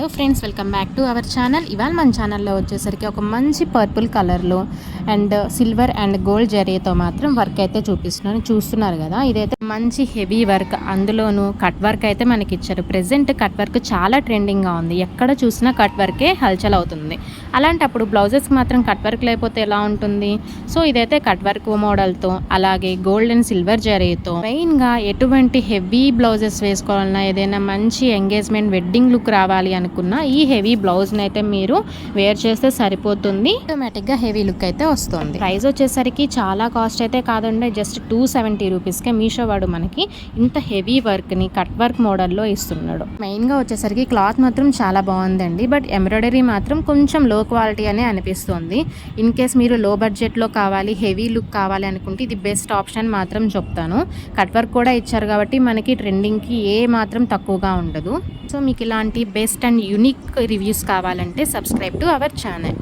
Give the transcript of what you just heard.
Hello friends, welcome back to our channel. ఇవాళ మన ఛానల్లో వచ్చేసరికి ఒక మంచి పర్పుల్ కలర్లో అండ్ సిల్వర్ అండ్ గోల్డ్ జరీతో మాత్రం వర్క్ అయితే చూస్తున్నారు కదా. ఇదైతే మంచి హెవీ వర్క్, అందులోనూ కట్ వర్క్ అయితే మనకి ఇచ్చారు. ప్రెజెంట్ కట్ వర్క్ చాలా ట్రెండింగ్గా ఉంది, ఎక్కడ చూసినా కట్ వర్కే హల్చల్ అవుతుంది. అలాంటప్పుడు బ్లౌజెస్కి మాత్రం కట్ వర్క్ లేకపోతే ఎలా ఉంటుంది? సో ఇదైతే కట్ వర్క్ మోడల్తో, అలాగే గోల్డ్ అండ్ సిల్వర్ జరీతో, మెయిన్గా ఎటువంటి హెవీ బ్లౌజెస్ వేసుకోవాలన్నా, ఏదైనా మంచి ఎంగేజ్మెంట్ వెడ్డింగ్ లుక్ రావాలి అనుకున్న ఈ హెవీ బ్లౌజ్ని అయితే మీరు వేర్ చేస్తే సరిపోతుంది. ఆటోమేటిక్గా హెవీ లుక్ అయితే వస్తుంది. ప్రైస్ వచ్చేసరికి చాలా కాస్ట్ అయితే కాదండి, జస్ట్ 270 రూపీస్కే మీషో వాడు మనకి ఇంత హెవీ వర్క్ని కట్ వర్క్ మోడల్లో ఇస్తున్నాడు. మెయిన్గా వచ్చేసరికి క్లాత్ మాత్రం చాలా బాగుందండి, బట్ ఎంబ్రాయిడరీ మాత్రం కొంచెం లో క్వాలిటీ అనే అనిపిస్తుంది. ఇన్ కేస్ మీరు లో బడ్జెట్లో కావాలి, హెవీ లుక్ కావాలి అనుకుంటే ఇది బెస్ట్ ఆప్షన్ మాత్రం చెప్తాను. కట్ వర్క్ కూడా ఇచ్చారు కాబట్టి మనకి ట్రెండింగ్కి ఏ మాత్రం తక్కువగా ఉండదు. సో మీకు ఇలాంటి బెస్ట్ అండ్ యూనిక్ రివ్యూస్ కావాలంటే సబ్స్క్రైబ్ టు అవర్ ఛానల్.